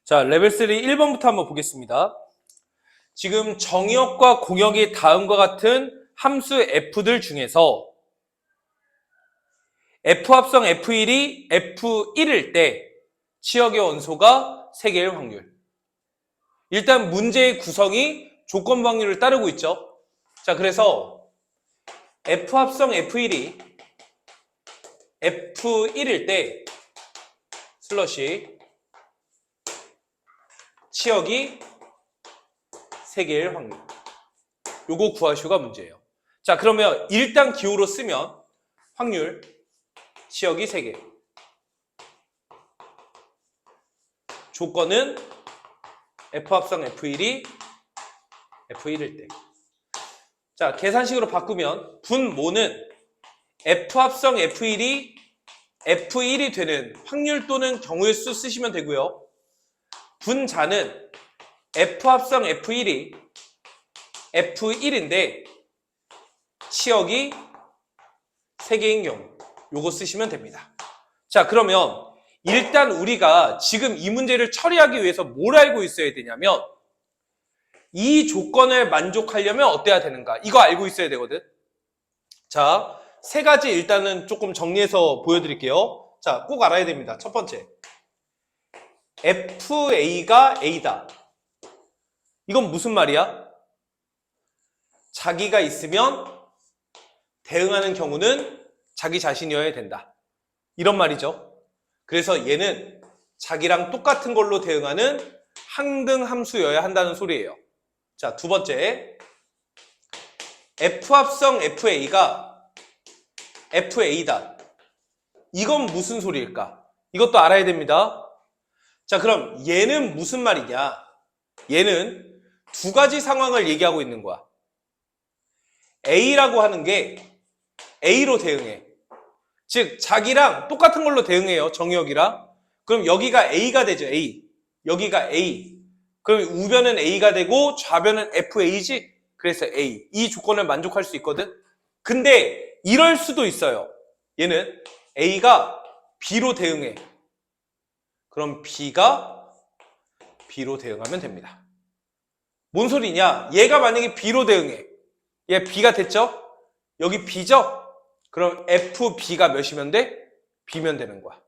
자, 레벨 3 1번부터 한번 보겠습니다. 지금 정의역과 공역이 다음과 같은 함수 f들 중에서 f합성 f1이 f1일 때 치역의 원소가 3개일 확률. 일단 문제의 구성이 조건부 확률을 따르고 있죠. 자, 그래서 f합성 f1이 f1일 때 슬러시 치역이 3개일 확률. 요거 구하시오가 문제예요. 자, 그러면 일단 기호로 쓰면 확률 치역이 3개. 조건은 F합성 F1이 F1일 때. 자, 계산식으로 바꾸면 분모는 F합성 F1이 F1이 되는 확률 또는 경우의 수 쓰시면 되고요. 분자는 F합성 F1이 F1인데 치역이 3개인 경우 요거 쓰시면 됩니다. 자, 그러면 일단 우리가 지금 이 문제를 처리하기 위해서 뭘 알고 있어야 되냐면 이 조건을 만족하려면 어때야 되는가 이거 알고 있어야 되거든. 자, 3가지 일단은 조금 정리해서 보여드릴게요. 자, 꼭 알아야 됩니다. 첫 번째, FA가 A다. 이건 무슨 말이야? 자기가 있으면 대응하는 경우는 자기 자신이어야 된다. 이런 말이죠. 그래서 얘는 자기랑 똑같은 걸로 대응하는 항등 함수여야 한다는 소리예요. 자, 두 번째, F합성 FA가 FA다. 이건 무슨 소리일까? 이것도 알아야 됩니다. 자, 그럼 얘는 무슨 말이냐? 얘는 2가지 상황을 얘기하고 있는 거야. A라고 하는 게 A로 대응해. 즉 자기랑 똑같은 걸로 대응해요. 정의역이랑. 그럼 여기가 A가 되죠. A. 여기가 A. 그럼 우변은 A가 되고 좌변은 FA지. 그래서 A. 이 조건을 만족할 수 있거든. 근데 이럴 수도 있어요. 얘는 A가 B로 대응해. 그럼 B가 B로 대응하면 됩니다. 뭔 소리냐? 얘가 만약에 B로 대응해. 얘 B가 됐죠? 여기 B죠? 그럼 FB가 몇이면 돼? B면 되는 거야.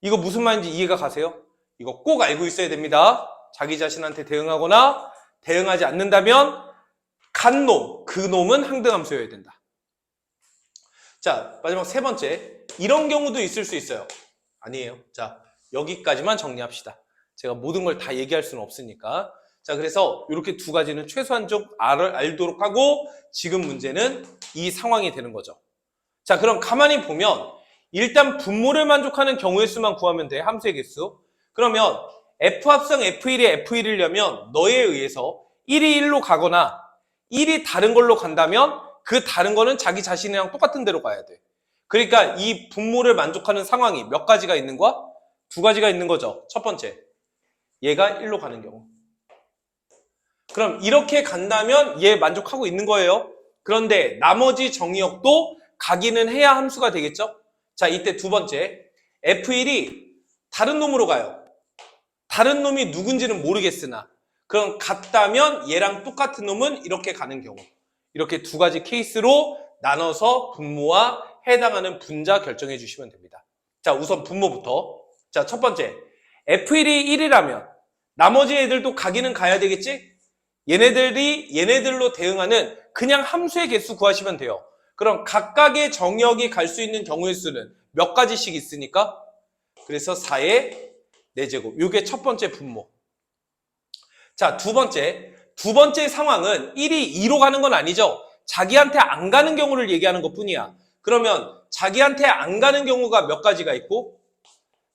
이거 무슨 말인지 이해가 가세요? 이거 꼭 알고 있어야 됩니다. 자기 자신한테 대응하거나 대응하지 않는다면 간 놈, 그 놈은 항등함수여야 된다. 자, 마지막 3번째. 이런 경우도 있을 수 있어요. 아니에요. 자, 여기까지만 정리합시다. 제가 모든 걸 다 얘기할 수는 없으니까. 자, 그래서 이렇게 2가지는 최소한 좀 알도록 하고 지금 문제는 이 상황이 되는 거죠. 자, 그럼 가만히 보면 일단 분모를 만족하는 경우의 수만 구하면 돼. 함수의 개수. 그러면 F합성 F1이 F1이려면 너에 의해서 1이 1로 가거나 1이 다른 걸로 간다면 그 다른 거는 자기 자신이랑 똑같은 데로 가야 돼. 그러니까 이 분모를 만족하는 상황이 몇 가지가 있는 거야? 2가지가 있는 거죠. 첫 번째, 얘가 1로 가는 경우. 그럼 이렇게 간다면 얘 만족하고 있는 거예요. 그런데 나머지 정의역도 가기는 해야 함수가 되겠죠? 자, 이때 2번째, F1이 다른 놈으로 가요. 다른 놈이 누군지는 모르겠으나 그럼 같다면 얘랑 똑같은 놈은 이렇게 가는 경우. 이렇게 2가지 케이스로 나눠서 분모와 해당하는 분자 결정해 주시면 됩니다. 자, 우선 분모부터. 자, 첫 번째, F1이 1이라면 나머지 애들도 가기는 가야 되겠지? 얘네들이 얘네들로 대응하는 그냥 함수의 개수 구하시면 돼요. 그럼 각각의 정의역이 갈 수 있는 경우의 수는 몇 가지씩 있으니까? 그래서 4의 4제곱. 이게 첫 번째 분모. 자, 두 번째 상황은 1이 2로 가는 건 아니죠. 자기한테 안 가는 경우를 얘기하는 것 뿐이야. 그러면 자기한테 안 가는 경우가 몇 가지가 있고?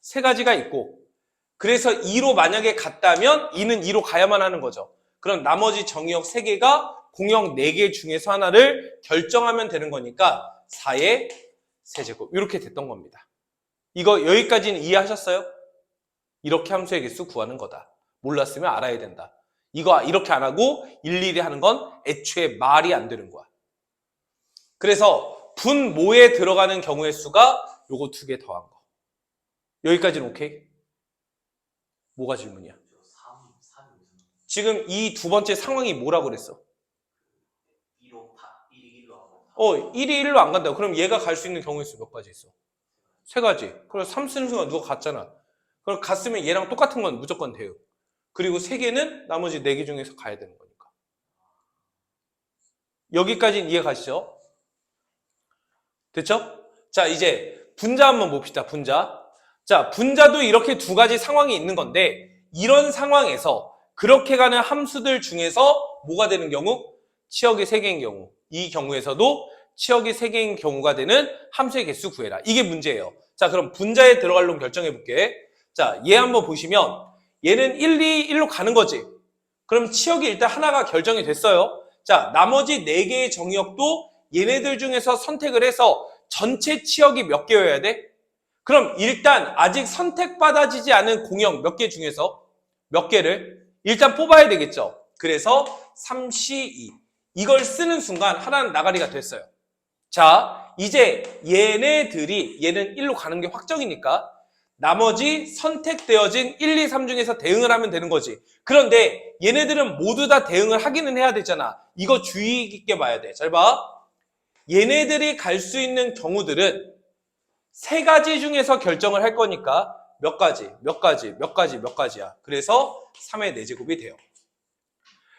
3가지가 있고. 그래서 2로 만약에 갔다면 2는 2로 가야만 하는 거죠. 그럼 나머지 정의역 3개가 공역 4개 중에서 하나를 결정하면 되는 거니까 4의 세제곱 이렇게 됐던 겁니다. 이거 여기까지는 이해하셨어요? 이렇게 함수의 개수 구하는 거다. 몰랐으면 알아야 된다. 이거 이렇게 안 하고 일일이 하는 건 애초에 말이 안 되는 거야. 그래서 분모에 들어가는 경우의 수가 요거 2개 더한 거. 여기까지는 오케이? 뭐가 질문이야? 3 지금 이 두 번째 상황이 뭐라고 그랬어? 1이 1로 안 가. 1이 1로 안 간다고. 그럼 얘가 갈 수 있는 경우의 수 몇 가지 있어? 3가지. 그래서 3 쓰는 순간 누가 갔잖아. 그럼 갔으면 얘랑 똑같은 건 무조건 돼요. 그리고 3개는 나머지 4개 중에서 가야 되는 거니까. 여기까지는 이해 가시죠? 됐죠? 자, 이제 분자 한번 봅시다. 분자. 자, 분자도 이렇게 2가지 상황이 있는 건데 이런 상황에서 그렇게 가는 함수들 중에서 뭐가 되는 경우? 치역이 3개인 경우. 이 경우에서도 치역이 3개인 경우가 되는 함수의 개수 구해라. 이게 문제예요. 자, 그럼 분자에 들어갈 놈 결정해 볼게. 자, 얘 한번 보시면 얘는 1, 2, 1로 가는 거지. 그럼 치역이 일단 하나가 결정이 됐어요. 자, 나머지 4개의 정의역도 얘네들 중에서 선택을 해서 전체 치역이 몇 개여야 돼? 그럼 일단 아직 선택받아지지 않은 공역 몇 개 중에서 몇 개를 일단 뽑아야 되겠죠. 그래서 3C2 이걸 쓰는 순간 하나는 나가리가 됐어요. 자, 이제 얘네들이 얘는 1로 가는 게 확정이니까 나머지 선택되어진 1, 2, 3 중에서 대응을 하면 되는 거지. 그런데 얘네들은 모두 다 대응을 하기는 해야 되잖아. 이거 주의 깊게 봐야 돼. 잘 봐. 얘네들이 갈 수 있는 경우들은 3가지 중에서 결정을 할 거니까 몇 가지, 몇 가지, 몇 가지, 몇 가지야. 그래서 3의 4제곱이 돼요.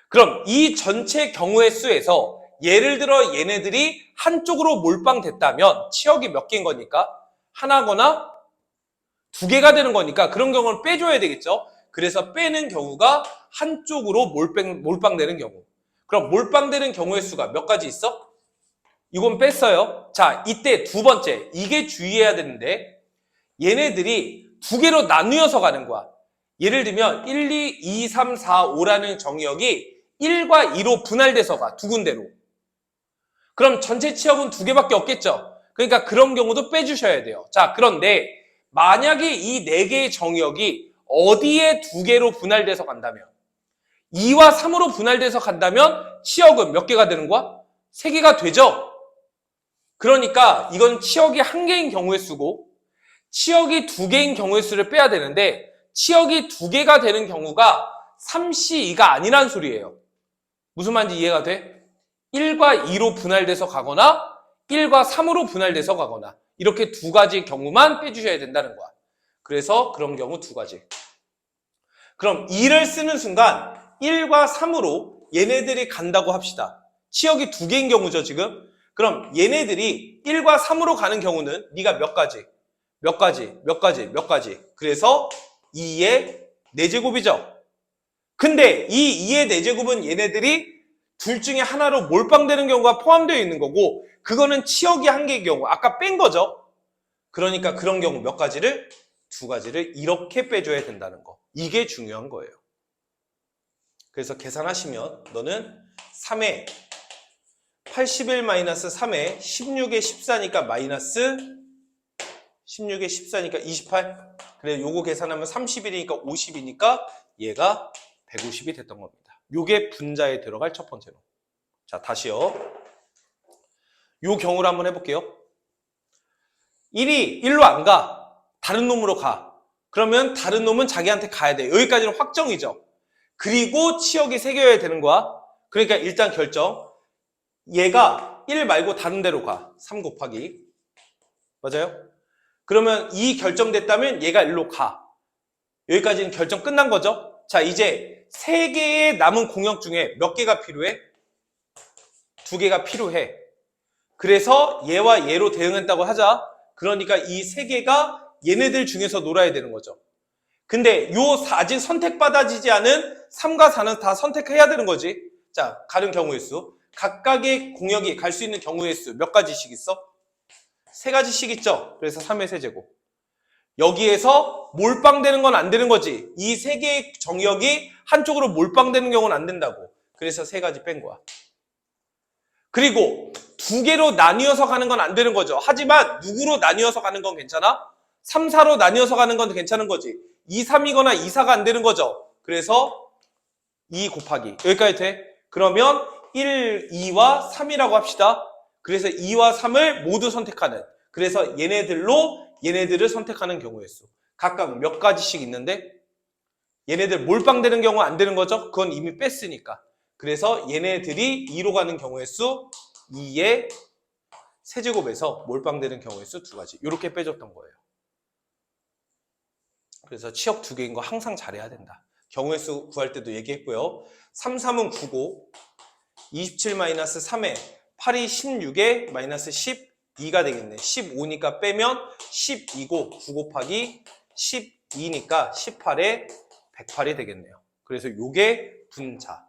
그럼 이 전체 경우의 수에서 예를 들어 얘네들이 한쪽으로 몰빵됐다면 치역이 몇 개인 거니까? 하나거나 2개가 되는 거니까 그런 경우는 빼줘야 되겠죠? 그래서 빼는 경우가 한쪽으로 몰빵되는 경우. 그럼 몰빵되는 경우의 수가 몇 가지 있어? 이건 뺐어요. 자, 이때 두 번째, 이게 주의해야 되는데 얘네들이 2개로 나누어서 가는 거야. 예를 들면 1, 2, 2, 3, 4, 5라는 정의역이 1과 2로 분할돼서 가, 2군데로. 그럼 전체 치역은 2개밖에 없겠죠? 그러니까 그런 경우도 빼주셔야 돼요. 자, 그런데 만약에 이 4개의 정의역이 어디에 2개로 분할돼서 간다면 2와 3으로 분할돼서 간다면 치역은 몇 개가 되는 거야? 3개가 되죠? 그러니까 이건 치역이 1개인 경우의 수고 치역이 2개인 경우의 수를 빼야 되는데 치역이 2개가 되는 경우가 3C2가 아니란 소리예요. 무슨 말인지 이해가 돼? 1과 2로 분할돼서 가거나 1과 3으로 분할돼서 가거나 이렇게 2가지 경우만 빼주셔야 된다는 거야. 그래서 그런 경우 2가지. 그럼 2를 쓰는 순간 1과 3으로 얘네들이 간다고 합시다. 치역이 2개인 경우죠 지금. 그럼 얘네들이 1과 3으로 가는 경우는 네가 몇 가지? 몇 가지? 몇 가지? 몇 가지? 그래서 2의 4제곱이죠. 근데 이 2의 4제곱은 얘네들이 둘 중에 하나로 몰빵되는 경우가 포함되어 있는 거고 그거는 치역이 1개의 경우 아까 뺀 거죠. 그러니까 그런 경우 몇 가지를? 2가지를 이렇게 빼줘야 된다는 거. 이게 중요한 거예요. 그래서 계산하시면 너는 3에 81-3에 16에 14니까 마이너스 16에 14니까 28. 그래 요거 계산하면 30이니까 50이니까 얘가 150이 됐던 겁니다. 요게 분자에 들어갈 첫 번째 놈. 자, 다시요. 요 경우를 한번 해볼게요. 1이 1로 안 가. 다른 놈으로 가. 그러면 다른 놈은 자기한테 가야 돼. 여기까지는 확정이죠. 그리고 치역이 새겨야 되는 거야. 그러니까 일단 결정. 얘가 1 말고 다른 데로 가. 3 곱하기. 맞아요? 그러면 이 결정됐다면 얘가 1로 가. 여기까지는 결정 끝난 거죠? 자, 이제 3개의 남은 공역 중에 몇 개가 필요해? 2개가 필요해. 그래서 얘와 얘로 대응했다고 하자. 그러니까 이 3개가 얘네들 중에서 놀아야 되는 거죠. 근데 아직 선택받아지지 않은 3과 4는 다 선택해야 되는 거지. 자, 가는 경우의 수. 각각의 공역이 갈 수 있는 경우의 수 몇 가지씩 있어? 3가지씩 있죠. 그래서 3의 세제곱. 여기에서 몰빵되는 건 안 되는 거지. 이 3개의 정역이 한쪽으로 몰빵되는 경우는 안 된다고. 그래서 3가지 뺀 거야. 그리고 2개로 나뉘어서 가는 건 안 되는 거죠. 하지만 누구로 나뉘어서 가는 건 괜찮아? 3, 4로 나뉘어서 가는 건 괜찮은 거지. 2, 3이거나 2, 4가 안 되는 거죠. 그래서 2 곱하기. 여기까지 돼? 그러면 1, 2와 3이라고 합시다. 그래서 2와 3을 모두 선택하는. 그래서 얘네들을 선택하는 경우의 수. 각각 몇 가지씩 있는데 얘네들 몰빵되는 경우 안 되는 거죠? 그건 이미 뺐으니까. 그래서 얘네들이 2로 가는 경우의 수 2의 세제곱에서 몰빵되는 경우의 수 2가지. 이렇게 빼줬던 거예요. 그래서 치역 2개인 거 항상 잘해야 된다. 경우의 수 구할 때도 얘기했고요. 3, 3은 9고 27-3에 8이 16에 마이너스 12가 되겠네. 15니까 빼면 12고 9 곱하기 12니까 18에 108이 되겠네요. 그래서 요게 분자.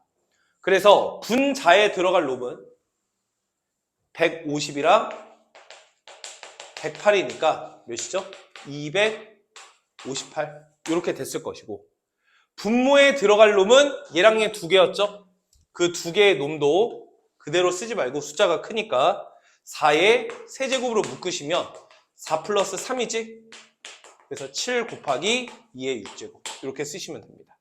그래서 분자에 들어갈 놈은 150이랑 108이니까 몇이죠? 258 이렇게 됐을 것이고, 분모에 들어갈 놈은 얘랑 얘 2개였죠? 그 2개의 놈도 그대로 쓰지 말고 숫자가 크니까 4의 세제곱으로 묶으시면 4 플러스 3이지? 그래서 7 곱하기 2의 6제곱 이렇게 쓰시면 됩니다.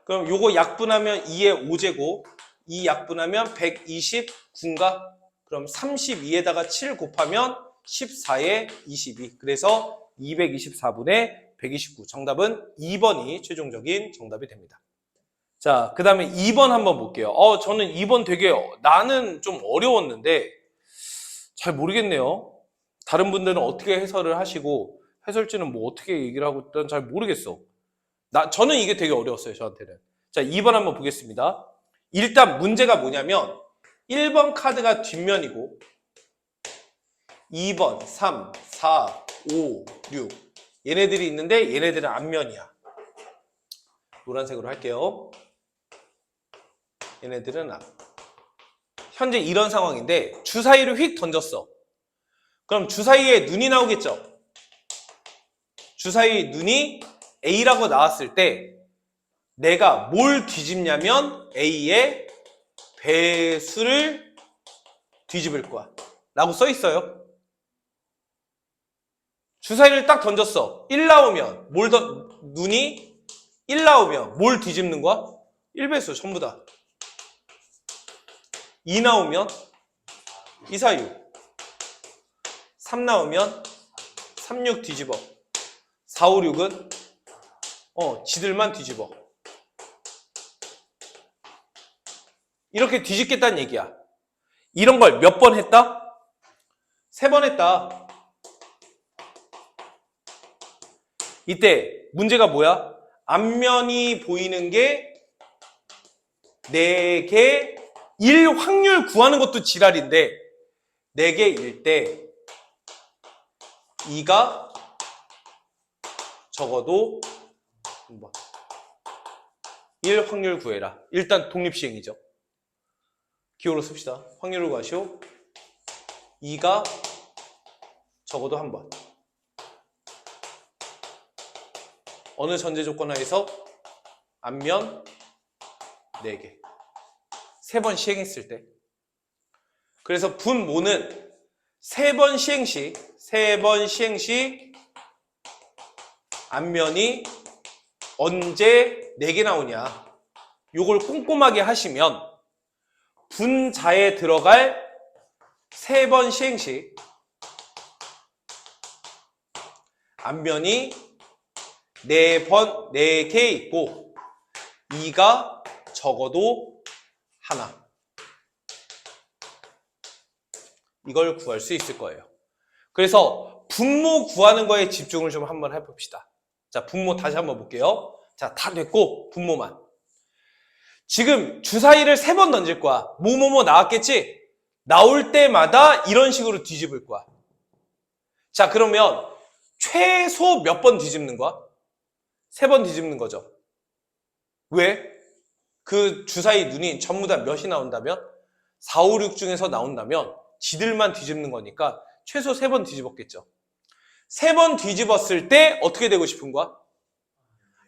그럼 요거 약분하면 2의 5제곱, 2 약분하면 129인가? 그럼 32에다가 7 곱하면 14에 22. 그래서 224분의 129. 정답은 2번이 최종적인 정답이 됩니다. 자, 그 다음에 2번 한번 볼게요. 저는 2번 되게 나는 좀 어려웠는데 잘 모르겠네요. 다른 분들은 어떻게 해설을 하시고 해설지는 뭐 어떻게 얘기를 하고 일단 잘 모르겠어. 저는 이게 되게 어려웠어요, 저한테는. 자, 2번 한번 보겠습니다. 일단 문제가 뭐냐면 1번 카드가 뒷면이고 2번, 3, 4, 5, 6 얘네들이 있는데 얘네들은 앞면이야. 노란색으로 할게요. 얘네들은 앞. 현재 이런 상황인데 주사위를 휙 던졌어. 그럼 주사위에 눈이 나오겠죠? 주사위 눈이 A라고 나왔을 때 내가 뭘 뒤집냐면 A의 배수를 뒤집을 거야 라고 써 있어요. 주사위를 딱 던졌어. 1 나오면 눈이 1 나오면 뭘 뒤집는 거야? 1배수 전부 다. 2 나오면 2, 4, 6. 3 나오면 3, 6 뒤집어. 4, 5, 6은 지들만 뒤집어. 이렇게 뒤집겠다는 얘기야. 이런 걸 몇 번 했다? 3번 했다. 이때 문제가 뭐야? 앞면이 보이는 게 4개 1 확률 구하는 것도 지랄인데 4개일 때 2가 적어도 1 확률 구해라. 일단 독립시행이죠. 기호로 씁시다. 확률을 구하시오. 2가 적어도 한 번. 어느 전제 조건 하에서? 앞면 4개. 3번 시행했을 때. 그래서 분모는 3번 시행 시 앞면이 언제 4개 나오냐. 요걸 꼼꼼하게 하시면 분자에 들어갈 3번 시행 시 앞면이 4개 있고 2가 적어도 하나. 이걸 구할 수 있을 거예요. 그래서 분모 구하는 거에 집중을 좀 한번 해봅시다. 자, 분모 다시 한번 볼게요. 자, 다 됐고 분모만. 지금 주사위를 3번 던질 거야. 뭐뭐뭐 나왔겠지? 나올 때마다 이런 식으로 뒤집을 거야. 자, 그러면 최소 몇 번 뒤집는 거야? 3번 뒤집는 거죠. 왜? 그 주사위 눈이 전부 다 몇이 나온다면? 4, 5, 6 중에서 나온다면 지들만 뒤집는 거니까 최소 3번 뒤집었겠죠. 3번 뒤집었을 때 어떻게 되고 싶은 거야?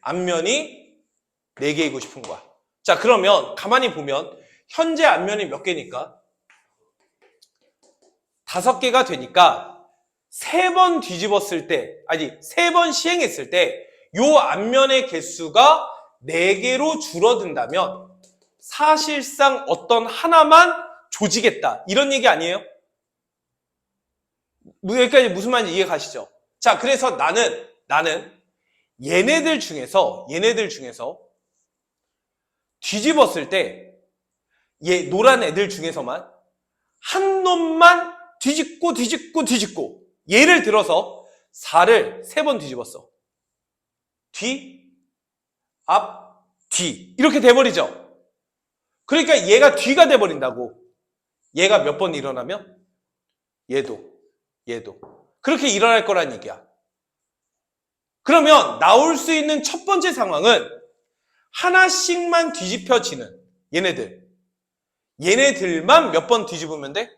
앞면이 4개이고 싶은 거야. 자, 그러면 가만히 보면 현재 앞면이 몇 개니까? 5개가 되니까 3번 뒤집었을 때, 3번 시행했을 때 요 앞면의 개수가 4개로 줄어든다면 사실상 어떤 하나만 조지겠다. 이런 얘기 아니에요? 여기까지 무슨 말인지 이해 가시죠? 자, 그래서 나는 얘네들 중에서 뒤집었을 때 노란 애들 중에서만 한 놈만 뒤집고 예를 들어서 4를 3번 뒤집었어. 뒤, 앞, 뒤 이렇게 돼버리죠. 그러니까 얘가 뒤가 돼버린다고. 얘가 몇 번 일어나면 얘도 그렇게 일어날 거란 얘기야. 그러면 나올 수 있는 첫 번째 상황은 하나씩만 뒤집혀지는 얘네들만 몇 번 뒤집으면 돼?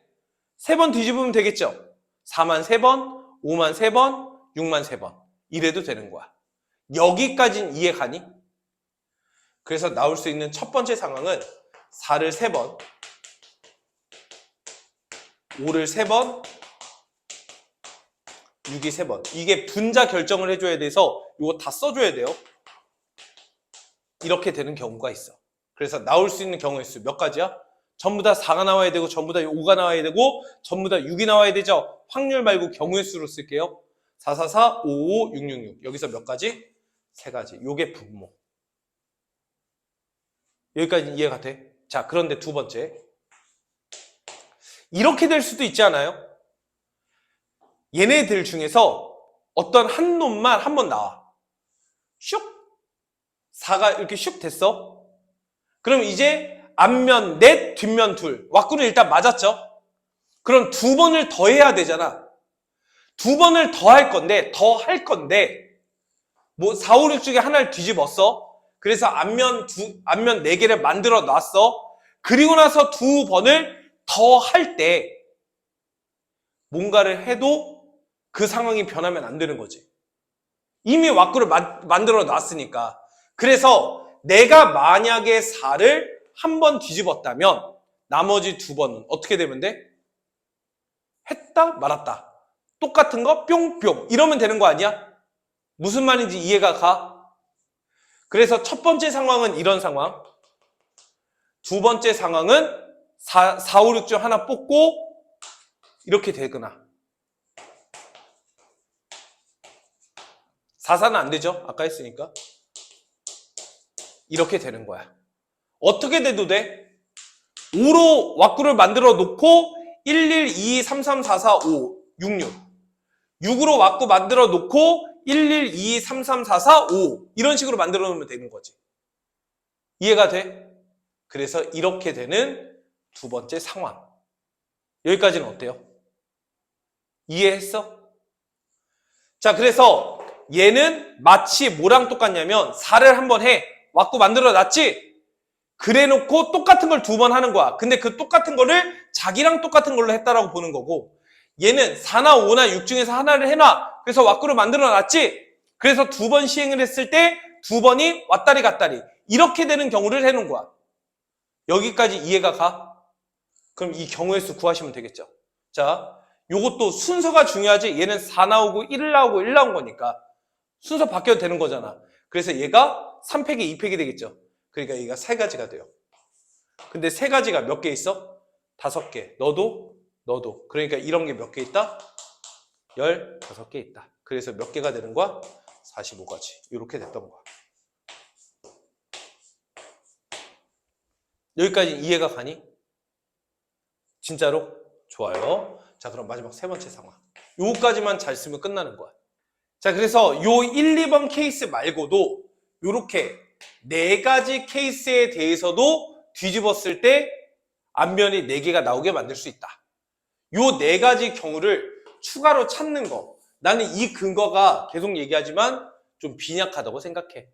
3번 뒤집으면 되겠죠. 4만 3번, 5만 3번, 6만 3번 이래도 되는 거야. 여기까지는 이해 가니? 그래서 나올 수 있는 첫 번째 상황은 4를 3번, 5를 3번, 6이 3번. 이게 분자 결정을 해줘야 돼서 이거 다 써줘야 돼요. 이렇게 되는 경우가 있어. 그래서 나올 수 있는 경우의 수 몇 가지야? 전부 다 4가 나와야 되고 전부 다 5가 나와야 되고 전부 다 6이 나와야 되죠. 확률 말고 경우의 수로 쓸게요. 4, 4, 4, 5, 5, 6, 6, 6. 여기서 몇 가지? 3가지. 요게 분모. 여기까지 이해가 돼? 자, 그런데 두 번째. 이렇게 될 수도 있지 않아요? 얘네들 중에서 어떤 한 놈만 한 번 나와. 슉! 4가 이렇게 슉 됐어? 그럼 이제 앞면 넷, 뒷면 둘. 왁구는 일단 맞았죠? 그럼 2번을 더 해야 되잖아. 2번을 더 할 건데, 뭐 4, 5, 6 중에 하나를 뒤집었어. 그래서 앞면 4개를 만들어 놨어. 그리고 나서 2번을 더 할 때 뭔가를 해도 그 상황이 변하면 안 되는 거지. 이미 왁구를 만들어 놨으니까. 그래서 내가 만약에 4를 한 번 뒤집었다면 나머지 2번은 어떻게 되면 돼? 했다 말았다. 똑같은 거 뿅뿅 이러면 되는 거 아니야? 무슨 말인지 이해가 가? 그래서 첫 번째 상황은 이런 상황. 두 번째 상황은 4, 5, 6 중 하나 뽑고 이렇게 되거나. 4, 4는 안 되죠? 아까 했으니까. 이렇게 되는 거야. 어떻게 돼도 돼? 5로 왁구를 만들어 놓고 1, 1, 2, 3, 3, 4, 4, 5, 6, 6. 6으로 왁구 만들어 놓고 1, 1, 2, 3, 3, 4, 4, 5 이런 식으로 만들어 놓으면 되는 거지. 이해가 돼? 그래서 이렇게 되는 두 번째 상황. 여기까지는 어때요? 이해했어? 자, 그래서 얘는 마치 뭐랑 똑같냐면 4를 한번 해. 왁구 만들어 놨지? 그래 놓고 똑같은 걸 2번 하는 거야. 근데 그 똑같은 거를 자기랑 똑같은 걸로 했다라고 보는 거고, 얘는 4나 5나 6 중에서 하나를 해놔. 그래서 왁구를 만들어 놨지? 그래서 2번 시행을 했을 때 2번이 왔다리 갔다리 이렇게 되는 경우를 해놓은 거야. 여기까지 이해가 가? 그럼 이 경우의 수 구하시면 되겠죠. 자, 요것도 순서가 중요하지. 얘는 4 나오고 1 나오고 1 나온 거니까 순서 바뀌어도 되는 거잖아. 그래서 얘가 3팩이 2팩이 되겠죠. 그러니까 얘가 3가지가 돼요. 근데 3가지가 몇 개 있어? 5개. 너도. 그러니까 이런 게 몇 개 있다? 15개 있다. 그래서 몇 개가 되는 거야? 45가지. 이렇게 됐던 거야. 여기까지 이해가 가니? 진짜로? 좋아요. 자, 그럼 마지막 세 번째 상황. 요거까지만 잘 쓰면 끝나는 거야. 자, 그래서 요 1, 2번 케이스 말고도 요렇게 4가지 케이스에 대해서도 뒤집었을 때 앞면이 4개가 나오게 만들 수 있다. 요 4가지 경우를 추가로 찾는 거. 나는 이 근거가 계속 얘기하지만 좀 빈약하다고 생각해.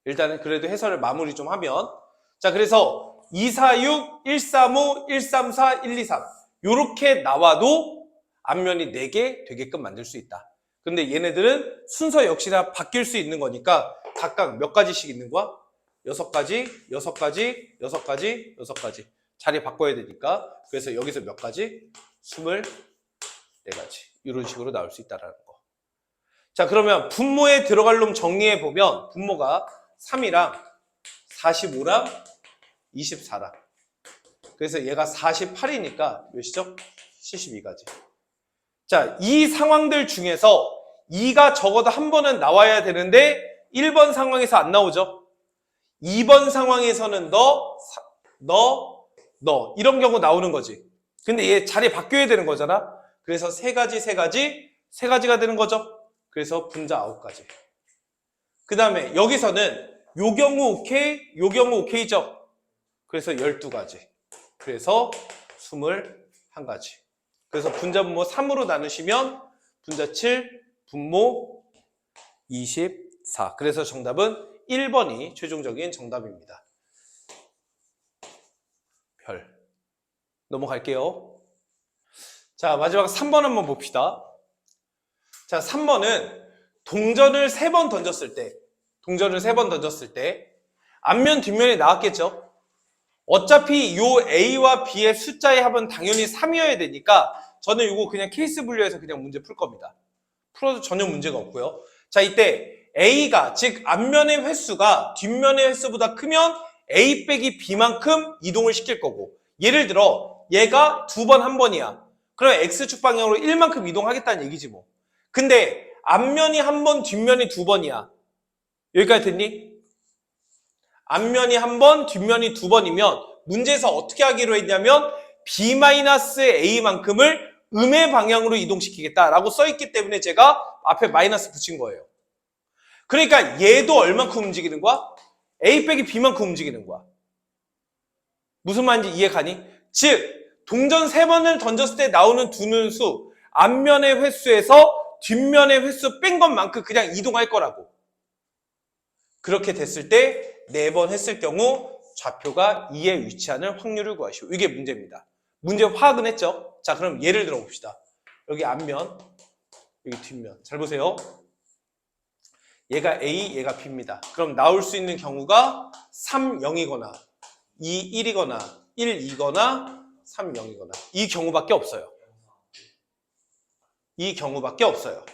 일단은 그래도 해설을 마무리 좀 하면. 자, 그래서 246, 135, 134, 123 요렇게 나와도 앞면이 4개 되게끔 만들 수 있다. 근데 얘네들은 순서 역시나 바뀔 수 있는 거니까 각각 몇 가지씩 있는 거야? 6가지, 6가지, 6가지, 6가지. 자리 바꿔야 되니까. 그래서 여기서 몇 가지? 24가지. 이런 식으로 나올 수 있다는 거. 자, 그러면 분모에 들어갈 놈 정리해 보면 분모가 3이랑 45랑 24랑. 그래서 얘가 48이니까 몇이죠? 72가지. 자, 이 상황들 중에서 2가 적어도 한 번은 나와야 되는데 1번 상황에서 안 나오죠? 2번 상황에서는 너 이런 경우 나오는 거지. 근데 얘 자리 바뀌어야 되는 거잖아. 그래서 세 가지가 되는 거죠. 그래서 분자 9가지. 그 다음에 여기서는 요 경우 오케이, 요 경우 오케이죠. 그래서 12가지. 그래서 21가지. 그래서 분자 분모 3으로 나누시면 분자 7, 분모 24. 그래서 정답은 1번이 최종적인 정답입니다. 별. 넘어갈게요. 자, 마지막 3번 한번 봅시다. 자, 3번은 동전을 3번 던졌을 때 앞면 뒷면이 나왔겠죠? 어차피 요 A와 B의 숫자의 합은 당연히 3이어야 되니까 저는 이거 그냥 케이스 분류해서 그냥 문제 풀 겁니다. 풀어도 전혀 문제가 없고요. 자, 이때 A가, 즉 앞면의 횟수가 뒷면의 횟수보다 크면 A 빼기 B만큼 이동을 시킬 거고, 예를 들어 얘가 2번 1번이야. 그럼 X축 방향으로 1만큼 이동하겠다는 얘기지 뭐. 근데 앞면이 1번, 뒷면이 2번이야. 여기까지 됐니? 앞면이 1번, 뒷면이 2번이면 문제에서 어떻게 하기로 했냐면 B-A만큼을 음의 방향으로 이동시키겠다라고 써있기 때문에 제가 앞에 마이너스 붙인 거예요. 그러니까 얘도 얼만큼 움직이는 거야? A 빼기 B만큼 움직이는 거야. 무슨 말인지 이해가니? 즉 동전 3번을 던졌을 때 나오는 두 눈수, 앞면의 횟수에서 뒷면의 횟수 뺀 것만큼 그냥 이동할 거라고. 그렇게 됐을 때 4번 했을 경우 좌표가 2에 위치하는 확률을 구하시오. 이게 문제입니다. 문제 화학은 했죠? 자, 그럼 예를 들어 봅시다. 여기 앞면, 여기 뒷면. 잘 보세요. 얘가 A, 얘가 B입니다. 그럼 나올 수 있는 경우가 3, 0이거나 2, 1이거나 1, 2거나 3, 0이거나 이 경우밖에 없어요. 이 경우밖에 없어요.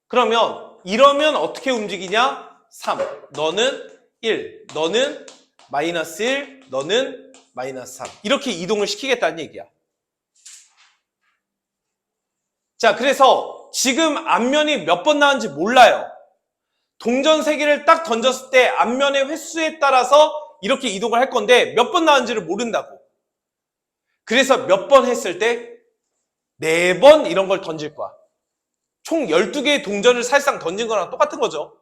그러면 이러면 어떻게 움직이냐? 3, 너는 1, 너는 마이너스 1, 너는 마이너스 3 이렇게 이동을 시키겠다는 얘기야. 자, 그래서 지금 앞면이 몇 번 나왔는지 몰라요. 동전 3개를 딱 던졌을 때 앞면의 횟수에 따라서 이렇게 이동을 할 건데 몇 번 나왔는지를 모른다고. 그래서 몇 번 했을 때 4번 이런 걸 던질 거야. 총 12개의 동전을 사실상 던진 거랑 똑같은 거죠.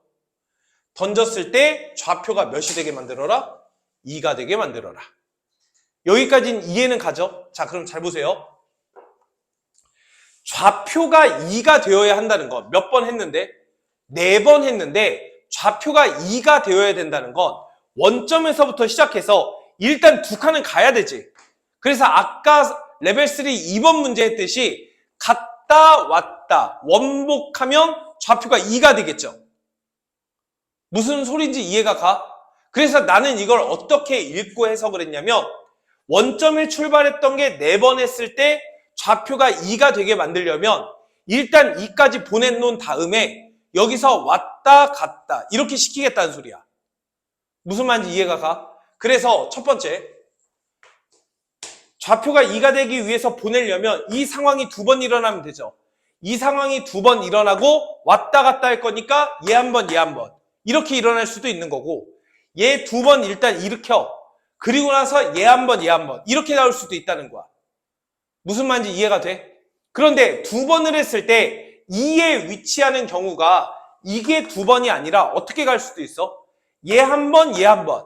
던졌을 때 좌표가 몇이 되게 만들어라? 2가 되게 만들어라. 여기까지는 이해는 가죠? 자, 그럼 잘 보세요. 좌표가 2가 되어야 한다는 거. 몇 번 했는데? 4번 했는데 좌표가 2가 되어야 된다는 건 원점에서부터 시작해서 일단 2칸은 가야 되지. 그래서 아까 레벨 3 2번 문제 했듯이 갔다 왔다 원복하면 좌표가 2가 되겠죠. 무슨 소리인지 이해가 가? 그래서 나는 이걸 어떻게 읽고 해석을 했냐면 원점에 출발했던 게 4번 했을 때 좌표가 2가 되게 만들려면 일단 2까지 보내놓은 다음에 여기서 왔다 갔다 이렇게 시키겠다는 소리야. 무슨 말인지 이해가 가? 그래서 첫 번째, 좌표가 2가 되기 위해서 보내려면 이 상황이 2번 일어나면 되죠. 이 상황이 2번 일어나고 왔다 갔다 할 거니까 얘 한 번, 얘 한 번 이렇게 일어날 수도 있는 거고, 얘 2번 일단 일으켜 그리고 나서 얘 한 번, 얘 한 번 이렇게 나올 수도 있다는 거야. 무슨 말인지 이해가 돼? 그런데 2번을 했을 때 2에 위치하는 경우가 이게 2번이 아니라 어떻게 갈 수도 있어? 얘 한 번, 얘 한 번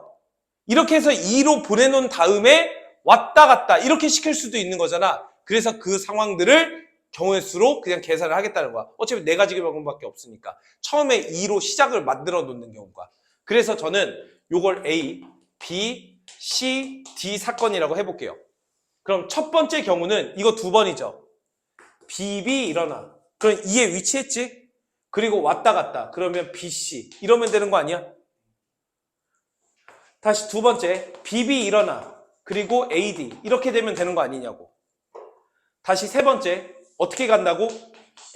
이렇게 해서 2로 보내놓은 다음에 왔다 갔다 이렇게 시킬 수도 있는 거잖아. 그래서 그 상황들을 경우의 수로 그냥 계산을 하겠다는 거야. 어차피 4가지 경우밖에 없으니까 처음에 2로 시작을 만들어 놓는 경우가. 그래서 저는 요걸 A, B, C, D 사건이라고 해볼게요. 그럼 첫 번째 경우는 이거 2번이죠. BB 일어나. 그럼 2에 위치했지? 그리고 왔다 갔다. 그러면 BC. 이러면 되는 거 아니야? 다시 두 번째. BB 일어나. 그리고 AD. 이렇게 되면 되는 거 아니냐고. 다시 세 번째. 어떻게 간다고?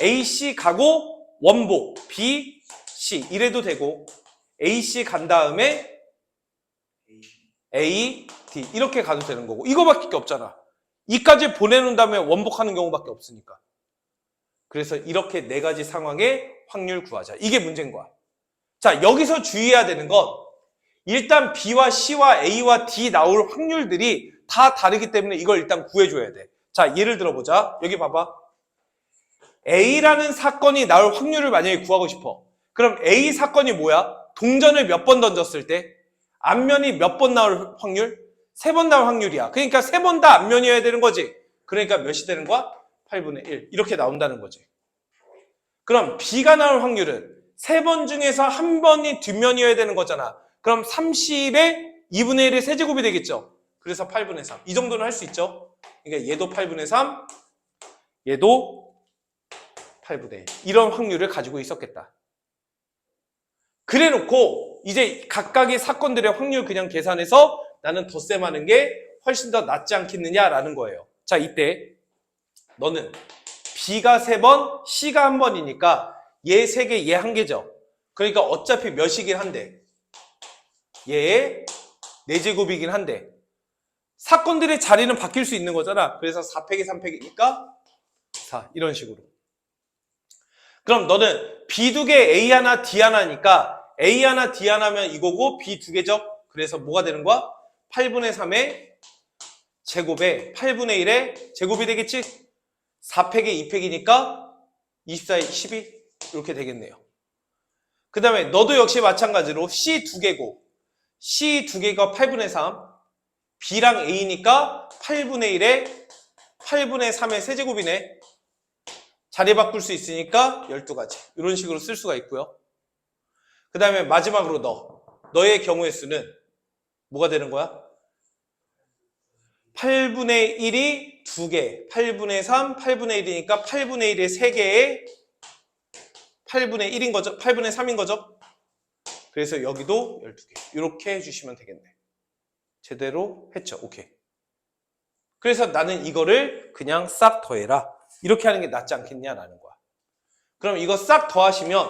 AC 가고 원복. BC. 이래도 되고. AC 간 다음에 A, D. 이렇게 가도 되는 거고. 이거밖에 없잖아. 이까지 보내놓은 다음에 원복하는 경우밖에 없으니까. 그래서 이렇게 4가지 상황의 확률 구하자. 이게 문제인 거야. 자, 여기서 주의해야 되는 건 일단 B와 C와 A와 D 나올 확률들이 다 다르기 때문에 이걸 일단 구해줘야 돼. 자, 예를 들어보자. 여기 봐봐. A라는 사건이 나올 확률을 만약에 구하고 싶어. 그럼 A 사건이 뭐야? 동전을 몇 번 던졌을 때 앞면이 몇 번 나올 확률? 3번 나올 확률이야. 그러니까 3번 다 앞면이어야 되는 거지. 그러니까 몇이 되는 거야? 8분의 1. 이렇게 나온다는 거지. 그럼 B가 나올 확률은 3번 중에서 1번이 뒷면이어야 되는 거잖아. 그럼 30의 2분의 1의 세제곱이 되겠죠. 그래서 8분의 3. 이 정도는 할 수 있죠. 그러니까 얘도 8분의 3, 얘도 8분의 1. 이런 확률을 가지고 있었겠다. 그래 놓고 이제 각각의 사건들의 확률 그냥 계산해서 나는 덧셈하는 게 훨씬 더 낫지 않겠느냐라는 거예요. 자, 이때 너는 B가 3번, C가 1번이니까 얘 3개, 얘 1개죠. 그러니까 어차피 몇이긴 한데 얘의 4제곱이긴 한데 사건들의 자리는 바뀔 수 있는 거잖아. 그래서 4팩이 3팩이니까 4 이런 식으로. 그럼 너는 B 2개, A 하나, D 하나니까 A 하나, D 하나면 이거고 B 2개죠. 그래서 뭐가 되는 거야? 8분의 3의 제곱에 8분의 1의 제곱이 되겠지? 4팩에 2팩이니까 24에 12 이렇게 되겠네요. 그 다음에 너도 역시 마찬가지로 C 2개고 C 2개가 8분의 3 B랑 A니까 8분의 1에 8분의 3의 세제곱이네. 자리 바꿀 수 있으니까 12가지. 이런 식으로 쓸 수가 있고요. 그 다음에 마지막으로 너의 경우의 수는 뭐가 되는 거야? 8분의 1이 2개, 8분의 3, 8분의 1이니까 8분의 1의 3개에 8분의 1인 거죠? 8분의 3인 거죠? 그래서 여기도 12개. 이렇게 해주시면 되겠네. 제대로 했죠? 오케이. 그래서 나는 이거를 그냥 싹 더해라. 이렇게 하는 게 낫지 않겠냐라는 거야. 그럼 이거 싹 더하시면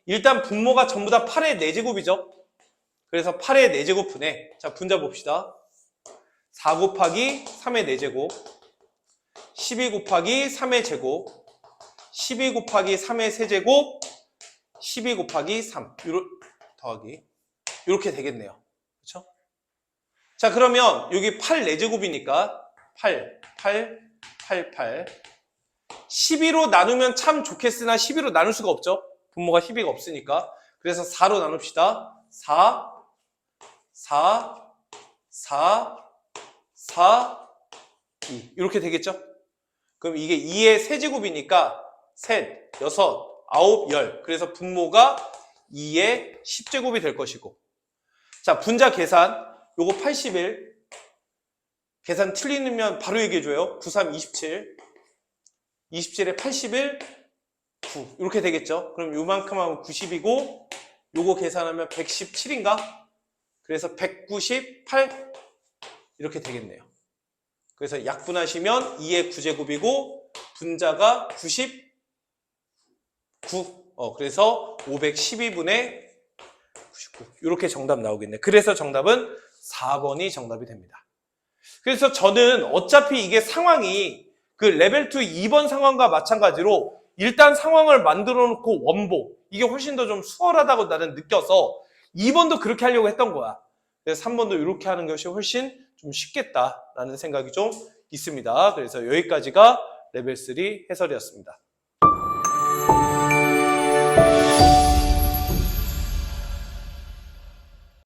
일단 분모가 전부 다 8의 4제곱이죠? 그래서 8의 4제곱 분해. 자, 분자 봅시다. 4 곱하기 3의 4제곱 12 곱하기 3의 제곱 12 곱하기 3의 세제곱 12 곱하기 3 더하기 이렇게 되겠네요. 그렇죠? 자, 그러면 여기 8 4제곱이니까 8 12로 나누면 참 좋겠으나 12로 나눌 수가 없죠. 분모가 12가 없으니까. 그래서 4로 나눕시다. 4 2 이렇게 되겠죠? 그럼 이게 2의 세제곱이니까 셋, 6, 9, 10 그래서 분모가 2의 10제곱이 될 것이고 자, 분자 계산 요거 81 계산 틀리면 바로 얘기해줘요. 9, 3, 27 27에 81 9 이렇게 되겠죠? 그럼 요만큼 하면 90이고 요거 계산하면 117인가? 그래서 198 이렇게 되겠네요. 그래서 약분하시면 2의 9제곱이고 분자가 99 그래서 512분의 99 이렇게 정답 나오겠네. 그래서 정답은 4번이 정답이 됩니다. 그래서 저는 어차피 이게 상황이 그 레벨 2 2번 상황과 마찬가지로 일단 상황을 만들어 놓고 원복 이게 훨씬 더 좀 수월하다고 나는 느껴서 2번도 그렇게 하려고 했던 거야. 그래서 3번도 이렇게 하는 것이 훨씬 좀 쉽겠다라는 생각이 좀 있습니다. 그래서 여기까지가 레벨 3 해설이었습니다.